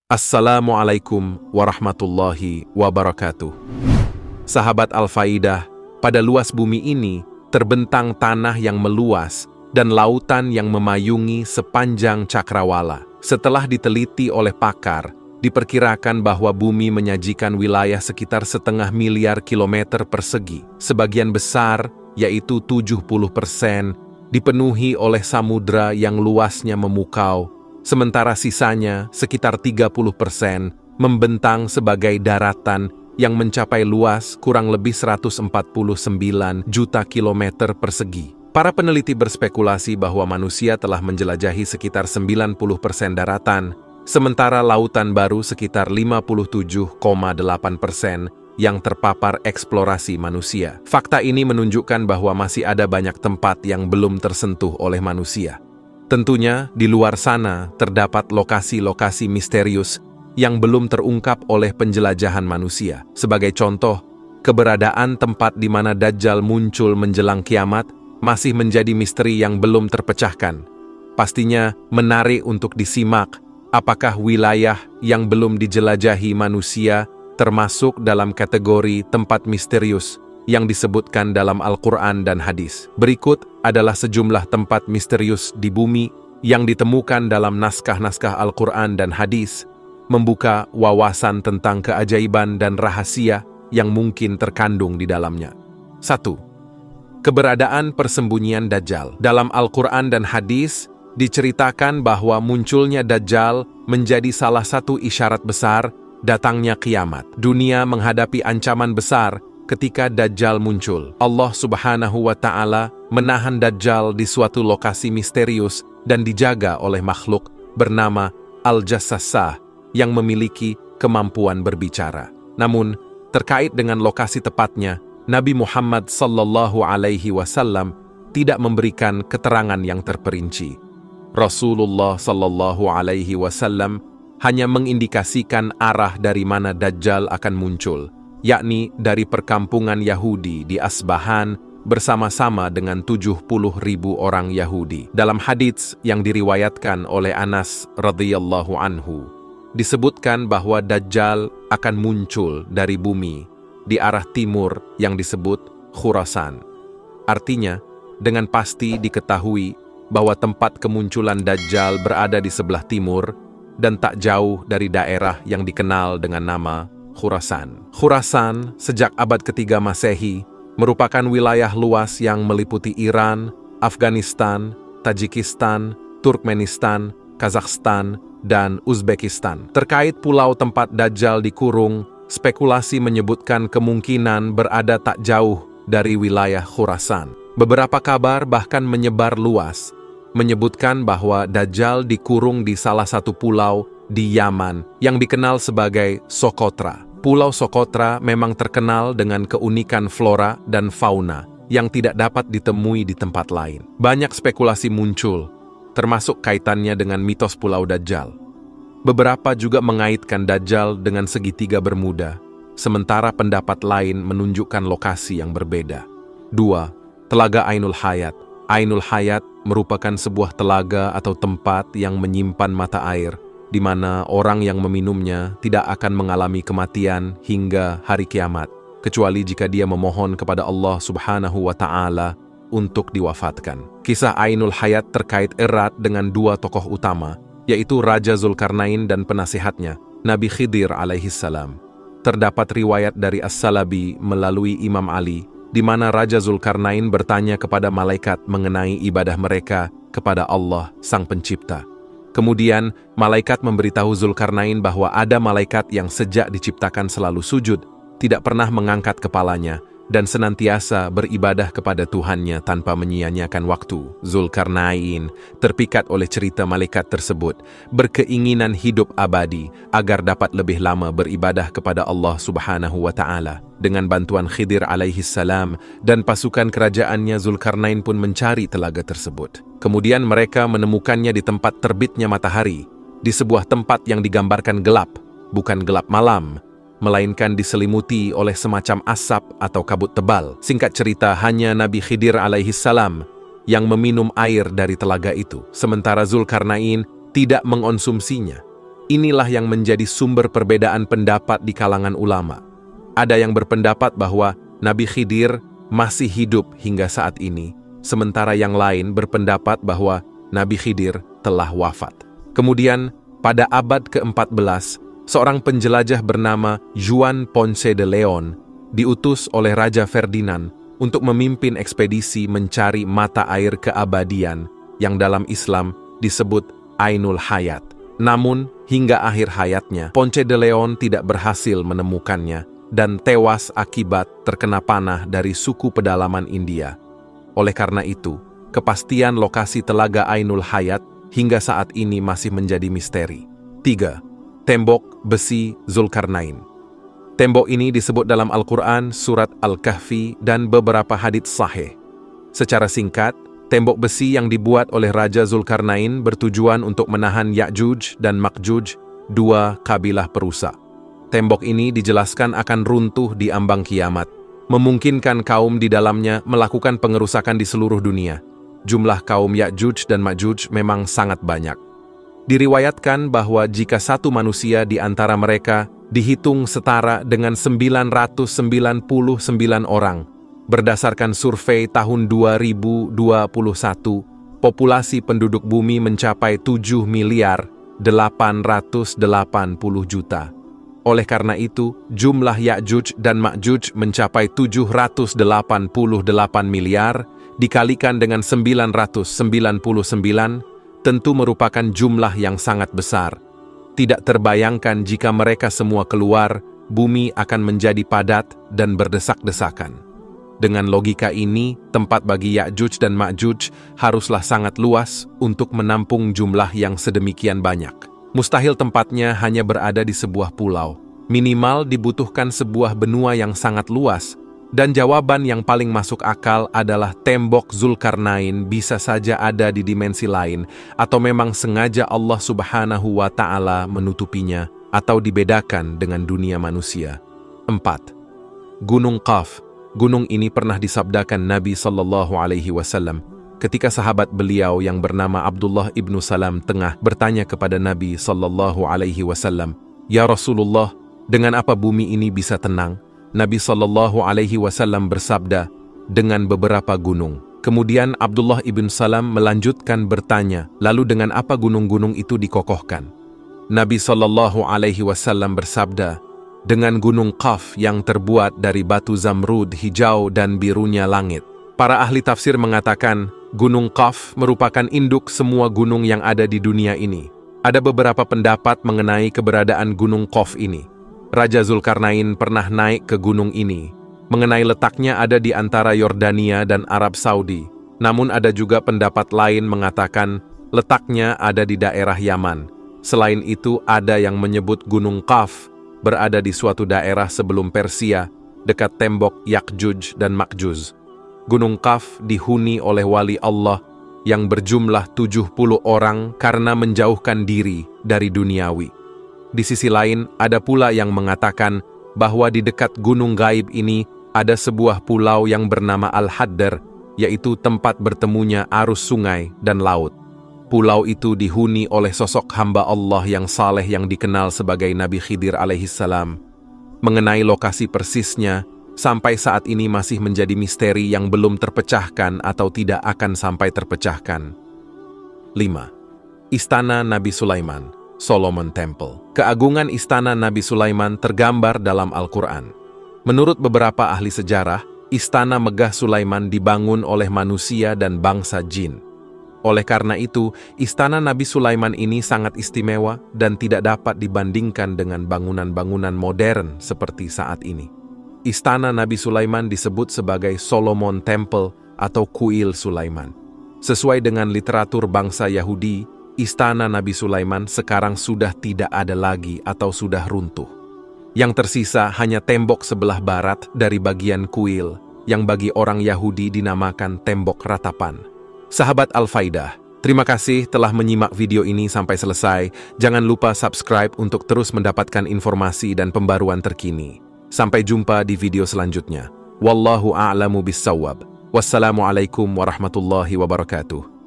Assalamualaikum warahmatullahi wabarakatuh. Sahabat Al-Faidah, pada luas bumi ini terbentang tanah yang meluas dan lautan yang memayungi sepanjang cakrawala. Setelah diteliti oleh pakar, diperkirakan bahwa bumi menyajikan wilayah sekitar 0,5 miliar kilometer persegi. Sebagian besar, yaitu 70%, dipenuhi oleh samudra yang luasnya memukau, sementara sisanya, sekitar 30%, membentang sebagai daratan yang mencapai luas kurang lebih 149 juta kilometer persegi. Para peneliti berspekulasi bahwa manusia telah menjelajahi sekitar 90% daratan, sementara lautan baru sekitar 57,8% yang terpapar eksplorasi manusia. Fakta ini menunjukkan bahwa masih ada banyak tempat yang belum tersentuh oleh manusia. Tentunya, di luar sana terdapat lokasi-lokasi misterius yang belum terungkap oleh penjelajahan manusia. Sebagai contoh, keberadaan tempat di mana Dajjal muncul menjelang kiamat masih menjadi misteri yang belum terpecahkan. Pastinya menarik untuk disimak apakah wilayah yang belum dijelajahi manusia termasuk dalam kategori tempat misterius yang disebutkan dalam Al-Quran dan hadis. Berikut adalah sejumlah tempat misterius di bumi yang ditemukan dalam naskah-naskah Al-Quran dan hadis, membuka wawasan tentang keajaiban dan rahasia yang mungkin terkandung di dalamnya. 1. Keberadaan persembunyian Dajjal. Dalam Al-Quran dan hadis, diceritakan bahwa munculnya Dajjal menjadi salah satu isyarat besar datangnya kiamat. Dunia menghadapi ancaman besar ketika Dajjal muncul. Allah Subhanahu wa Ta'ala menahan Dajjal di suatu lokasi misterius dan dijaga oleh makhluk bernama Al-Jassassah yang memiliki kemampuan berbicara. Namun, terkait dengan lokasi tepatnya, Nabi Muhammad sallallahu alaihi wasallam tidak memberikan keterangan yang terperinci. Rasulullah sallallahu alaihi wasallam hanya mengindikasikan arah dari mana Dajjal akan muncul, yakni dari perkampungan Yahudi di Asbahan bersama-sama dengan 70.000 orang Yahudi. Dalam hadits yang diriwayatkan oleh Anas radhiyallahu anhu, disebutkan bahwa Dajjal akan muncul dari bumi di arah timur yang disebut Khurasan. Artinya, dengan pasti diketahui bahwa tempat kemunculan Dajjal berada di sebelah timur dan tak jauh dari daerah yang dikenal dengan nama Khurasan. Khurasan sejak abad ketiga Masehi merupakan wilayah luas yang meliputi Iran, Afghanistan, Tajikistan, Turkmenistan, Kazakhstan, dan Uzbekistan. Terkait pulau tempat Dajjal dikurung, spekulasi menyebutkan kemungkinan berada tak jauh dari wilayah Khurasan. Beberapa kabar bahkan menyebar luas, menyebutkan bahwa Dajjal dikurung di salah satu pulau di Yaman yang dikenal sebagai Sokotra. Pulau Sokotra memang terkenal dengan keunikan flora dan fauna yang tidak dapat ditemui di tempat lain. Banyak spekulasi muncul, termasuk kaitannya dengan mitos Pulau Dajjal. Beberapa juga mengaitkan Dajjal dengan segitiga Bermuda, sementara pendapat lain menunjukkan lokasi yang berbeda. 2. Telaga Ainul Hayat. Ainul Hayat merupakan sebuah telaga atau tempat yang menyimpan mata air, di mana orang yang meminumnya tidak akan mengalami kematian hingga hari kiamat, kecuali jika dia memohon kepada Allah Subhanahu wa Ta'ala untuk diwafatkan. Kisah Ainul Hayat terkait erat dengan dua tokoh utama, yaitu Raja Zulkarnain dan penasihatnya, Nabi Khidir alaihissalam. Terdapat riwayat dari As-Salabi melalui Imam Ali, di mana Raja Zulkarnain bertanya kepada malaikat mengenai ibadah mereka kepada Allah, Sang Pencipta. Kemudian, malaikat memberitahu Zulkarnain bahwa ada malaikat yang sejak diciptakan selalu sujud, tidak pernah mengangkat kepalanya, dan senantiasa beribadah kepada Tuhannya tanpa menyia-nyiakan waktu. Zulkarnain terpikat oleh cerita malaikat tersebut, berkeinginan hidup abadi agar dapat lebih lama beribadah kepada Allah Subhanahu wa Ta'ala. Dengan bantuan Khidir alaihissalam dan pasukan kerajaannya, Zulkarnain pun mencari telaga tersebut. Kemudian mereka menemukannya di tempat terbitnya matahari, di sebuah tempat yang digambarkan gelap, bukan gelap malam, melainkan diselimuti oleh semacam asap atau kabut tebal. Singkat cerita, hanya Nabi Khidir alaihissalam yang meminum air dari telaga itu, sementara Zulkarnain tidak mengonsumsinya. Inilah yang menjadi sumber perbedaan pendapat di kalangan ulama. Ada yang berpendapat bahwa Nabi Khidir masih hidup hingga saat ini, sementara yang lain berpendapat bahwa Nabi Khidir telah wafat. Kemudian, pada abad ke-14, seorang penjelajah bernama Juan Ponce de Leon diutus oleh Raja Ferdinand untuk memimpin ekspedisi mencari mata air keabadian yang dalam Islam disebut Ainul Hayat. Namun, hingga akhir hayatnya, Ponce de Leon tidak berhasil menemukannya dan tewas akibat terkena panah dari suku pedalaman India. Oleh karena itu, kepastian lokasi telaga Ainul Hayat hingga saat ini masih menjadi misteri. 3. Tembok besi Zulkarnain. Tembok ini disebut dalam Al-Quran, surat Al-Kahfi, dan beberapa hadits sahih. Secara singkat, tembok besi yang dibuat oleh Raja Zulkarnain bertujuan untuk menahan Ya'juj dan Ma'juj, dua kabilah perusak. Tembok ini dijelaskan akan runtuh di ambang kiamat, memungkinkan kaum di dalamnya melakukan pengerusakan di seluruh dunia. Jumlah kaum Ya'juj dan Ma'juj memang sangat banyak. Diriwayatkan bahwa jika satu manusia di antara mereka dihitung setara dengan 999 orang, berdasarkan survei tahun 2021, populasi penduduk bumi mencapai 7.880.000.000. Oleh karena itu, jumlah Ya'juj dan Ma'juj mencapai 788 miliar, dikalikan dengan 999, tentu merupakan jumlah yang sangat besar. Tidak terbayangkan jika mereka semua keluar, bumi akan menjadi padat dan berdesak-desakan. Dengan logika ini, tempat bagi Ya'juj dan Ma'juj haruslah sangat luas untuk menampung jumlah yang sedemikian banyak. Mustahil tempatnya hanya berada di sebuah pulau. Minimal dibutuhkan sebuah benua yang sangat luas, dan jawaban yang paling masuk akal adalah tembok Zulkarnain bisa saja ada di dimensi lain, atau memang sengaja Allah Subhanahu wa Ta'ala menutupinya, atau dibedakan dengan dunia manusia. 4. Gunung Qaf. Gunung ini pernah disabdakan Nabi SAW ketika sahabat beliau yang bernama Abdullah ibnu Salam tengah bertanya kepada Nabi SAW, "Ya Rasulullah, dengan apa bumi ini bisa tenang?" Nabi SAW bersabda, "Dengan beberapa gunung." Kemudian Abdullah ibn Salam melanjutkan bertanya, "Lalu dengan apa gunung-gunung itu dikokohkan?" Nabi SAW bersabda, "Dengan gunung Qaf yang terbuat dari batu zamrud hijau dan birunya langit." Para ahli tafsir mengatakan, Gunung Qaf merupakan induk semua gunung yang ada di dunia ini. Ada beberapa pendapat mengenai keberadaan Gunung Qaf ini. Raja Zulkarnain pernah naik ke gunung ini. Mengenai letaknya ada di antara Yordania dan Arab Saudi. Namun ada juga pendapat lain mengatakan letaknya ada di daerah Yaman. Selain itu ada yang menyebut Gunung Qaf berada di suatu daerah sebelum Persia, dekat tembok Ya'juj dan Ma'juj. Gunung Qaf dihuni oleh wali Allah yang berjumlah 70 orang karena menjauhkan diri dari duniawi. Di sisi lain, ada pula yang mengatakan bahwa di dekat gunung gaib ini ada sebuah pulau yang bernama Al-Haddar, yaitu tempat bertemunya arus sungai dan laut. Pulau itu dihuni oleh sosok hamba Allah yang saleh yang dikenal sebagai Nabi Khidir alaihissalam. Mengenai lokasi persisnya, sampai saat ini masih menjadi misteri yang belum terpecahkan atau tidak akan sampai terpecahkan. 5. Istana Nabi Sulaiman, Solomon Temple. Keagungan istana Nabi Sulaiman tergambar dalam Al-Quran. Menurut beberapa ahli sejarah, istana megah Sulaiman dibangun oleh manusia dan bangsa jin. Oleh karena itu, istana Nabi Sulaiman ini sangat istimewa dan tidak dapat dibandingkan dengan bangunan-bangunan modern seperti saat ini. Istana Nabi Sulaiman disebut sebagai Solomon Temple atau Kuil Sulaiman. Sesuai dengan literatur bangsa Yahudi, istana Nabi Sulaiman sekarang sudah tidak ada lagi atau sudah runtuh. Yang tersisa hanya tembok sebelah barat dari bagian kuil, yang bagi orang Yahudi dinamakan tembok ratapan. Sahabat Al-Faidah, terima kasih telah menyimak video ini sampai selesai. Jangan lupa subscribe untuk terus mendapatkan informasi dan pembaruan terkini. Sampai jumpa di video selanjutnya. Wallahu a'lamu bis-shawab. Wassalamualaikum warahmatullahi wabarakatuh.